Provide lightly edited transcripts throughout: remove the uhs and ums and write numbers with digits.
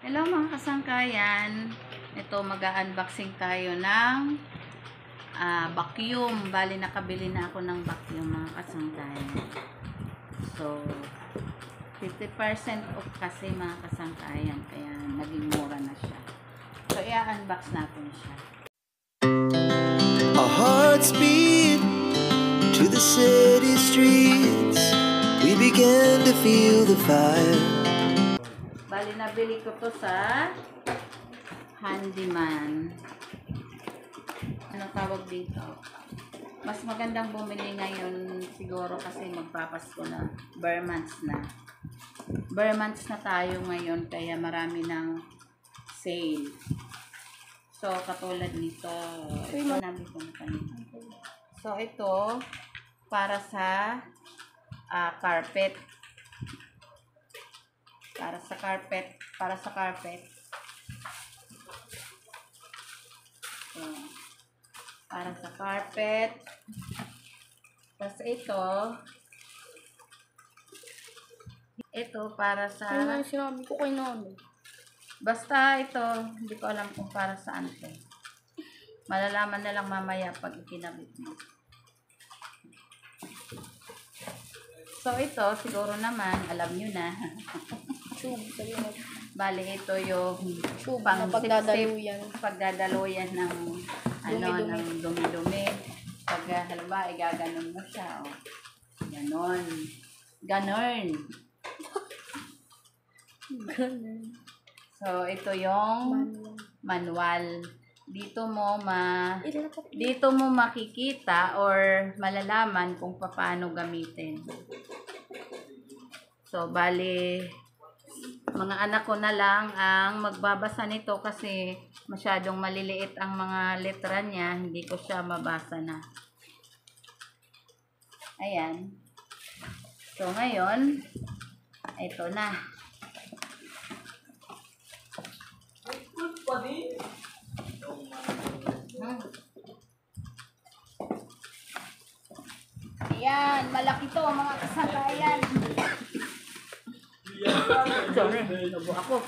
Hello mga kasangkayan. Ito mag-unboxing tayo ng vacuum. Bali nakabili na ako ng vacuum mga kasangkayan. So 50% off kasi mga kasangkayan, kaya naging mura na siya. So i-unbox natin siya. Our hearts beat to the city streets. We began to feel the fire. Bali nabili ko to sa Handyman. Ano tawag dito? Mas magandang bumili ngayon siguro kasi magpapasko na. Bare months na. Bare months na tayo ngayon kaya marami ng sale. So katulad nito. Ito nabi ko na kanina. So ito para sa carpet. Para sa carpet. So, para sa carpet. Tapos ito para sa Sinabi ko kay Nano. basta ito, hindi ko alam kung para saan to. Malalaman na lang mamaya pag ikinabit mo. So ito, siguro naman, alam nyo na. Tube, sabi mo. Bali, ito yung Tube pang na pagdadaluyan. pagdadaluyan ng Dumi-dumi. ng dumi-dumi. Pag halimbawa, igaganon mo siya. Oh. Ganon. Ganon. Ganun. So, ito yung manual. Dito mo makikita or malalaman kung paano gamitin. So, bali, mga anak ko na lang ang magbabasa nito kasi masyadong maliliit ang mga letra niya. Hindi ko siya mabasa na. Ayan. So, ngayon, ito na. Ayan, malaki to mga kasangkayan. Sorry, nubo ako.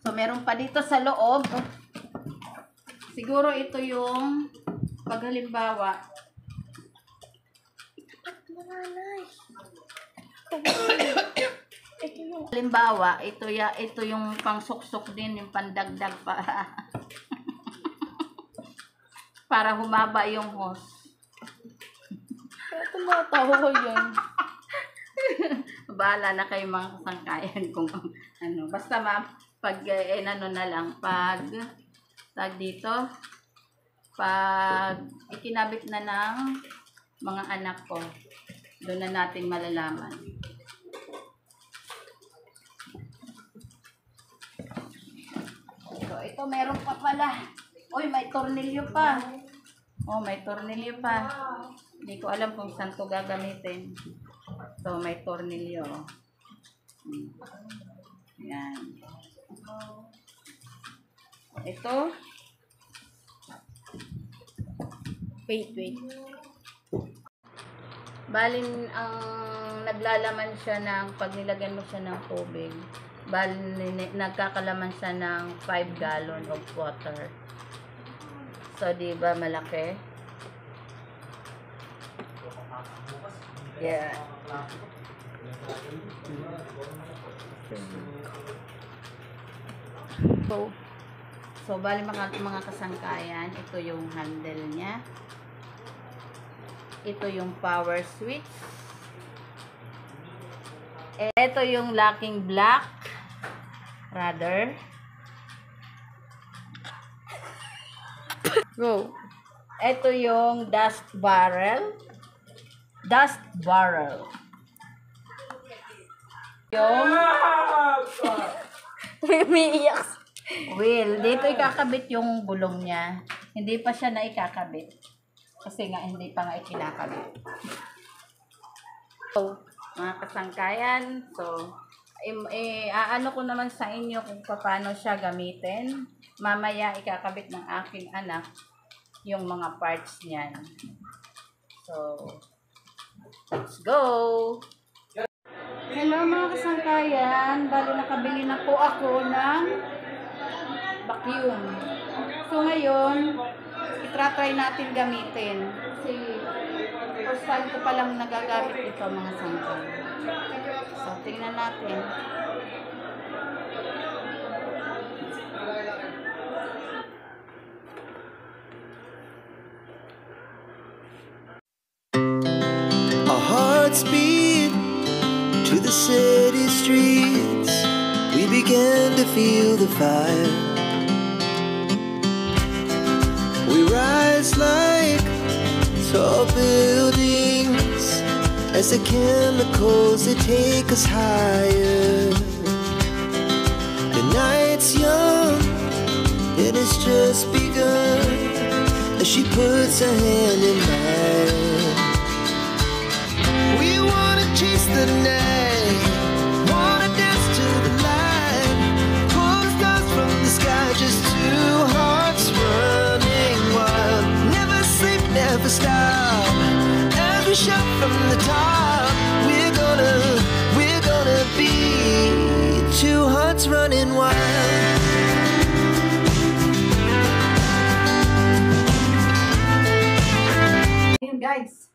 So, meron pa dito sa loob. Siguro ito yung paghalimbawa. Halimbawa, ito yung pangsuksok din, yung pandagdag para humaba yung hose. Kaya tumatawa ko yan. Bahala na kayo mga kasangkayan kung ano. Basta pag na lang, tag dito, pag ikinabit na ng mga anak ko, doon na natin malalaman. So, ito meron pa pala. Uy, may tornilyo pa. Oh, may tornilyo pa. Hindi ko alam kung saan to gagamitin. So, may tornilyo. Yan. Ito. Wait. Balin ang naglalaman siya ng pag nilagyan mo siya ng tubig. Balin nagkakalaman siya ng 5 gallon of water. So, di ba malaki? Yeah. So bali mga kasangkayan, ito yung handle niya. Ito yung power switch. Ito yung locking block. Rather. Go. Ito yung dust barrel. Yung Umiiyak. wheel. Dito ikakabit yung gulong niya. Hindi pa siya na ikakabit. Kasi nga hindi pa nga ikinakabit. Go. Mga kasangkayan. So, aano ko naman sa inyo kung paano siya gamitin. Mamaya ikakabit ng aking anak. yung mga parts niyan. So, let's go! Hello mga kasangkayan, bali nakabili na po ako ng vacuum. So ngayon, itry natin gamitin. Kasi first time ko palang nagagamit ito mga sangkay. So tingnan natin. Our hearts beat to the city streets. We began to feel the fire. We rise like tall buildings as the chemicals that take us higher. The night's young, it has just begun as she puts her hand in mine. We wanna chase the night, wanna dance to the light, pull the stars from the sky, just two hearts running wild. Never sleep, never stop, as we shout from the top. We're gonna be two hearts running wild. Ayun guys,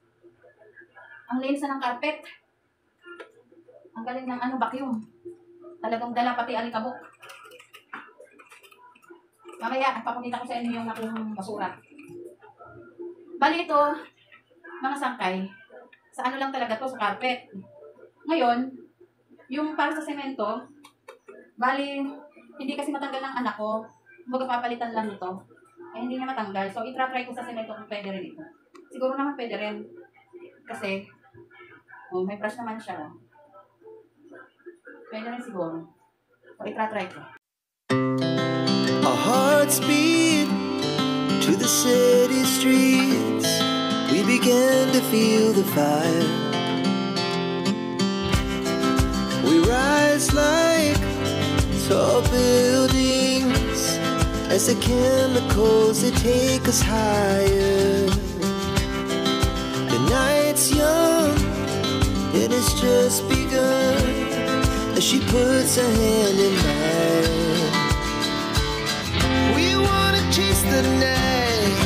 ang linis na ng carpet. Ang galing ng vacuum. Talagang dala pati alikabok. Mamaya, papakita ko sa inyo yung nakuhang basura. Bali ito, mga sangkay, sa ano lang talaga to, sa carpet. Ngayon, yung para sa semento, bali, hindi kasi matanggal ng anak ko. Magpapalitan lang ito. Eh, hindi niya matanggal. So, itry ko sa semento kung pwede rin ito. Siguro naman pwede rin. Kasi, may brush naman siya. Pwede rin siguro. So, itry ko. Our hearts beat to the city streets. We began to feel the fire. We rise like tall buildings as the chemicals that take us higher. The night's young, it has just begun as she puts her hand in mine. We wanna chase the night,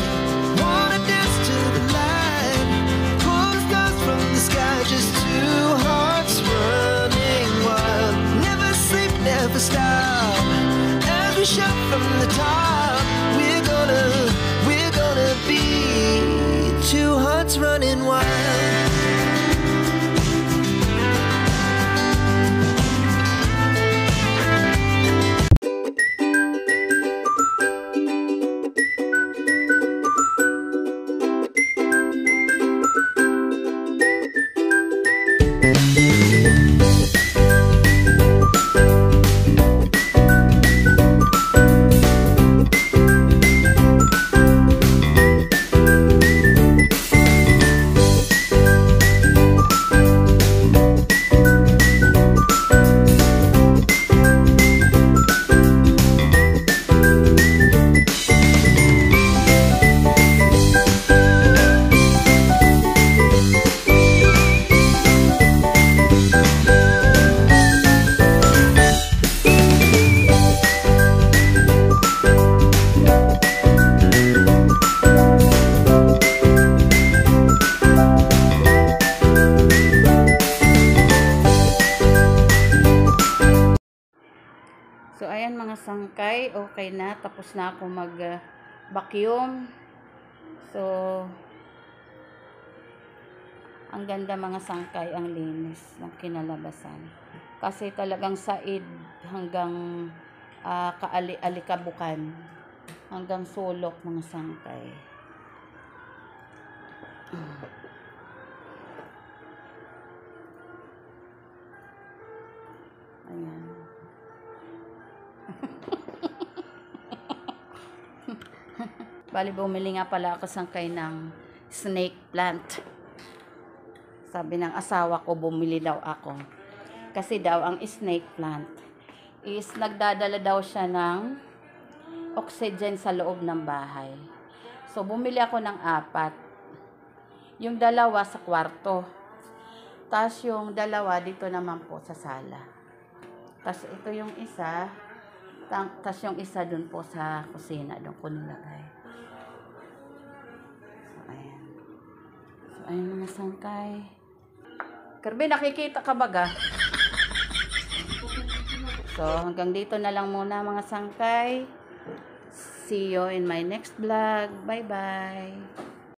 wanna dance to the light, pull the stars from the sky, just two hearts running wild. Never sleep, never stop, as we shout from the top. We're gonna be two hearts running wild. So, ayan mga sangkay. Okay na. Tapos na ako mag-vacuum. So, ang ganda mga sangkay. Ang linis ng kinalabasan. Kasi talagang said hanggang kaalikabukan. Hanggang sulok mga sangkay. Ayan. Bali, bumili nga pala ako sangkay ng snake plant. Sabi ng asawa ko, bumili daw ako. Kasi daw, ang snake plant is nagdadala daw siya ng oxygen sa loob ng bahay. So, bumili ako ng 4. Yung 2 sa kwarto. Tapos yung 2 dito naman po sa sala. Tapos ito yung isa. Tapos yung isa dun po sa kusina. Doon ko nilagay. So, ayan. So, ayan mga sangkay. Kirby, nakikita ka baga? So, hanggang dito na lang muna mga sangkay. See you in my next vlog. Bye-bye.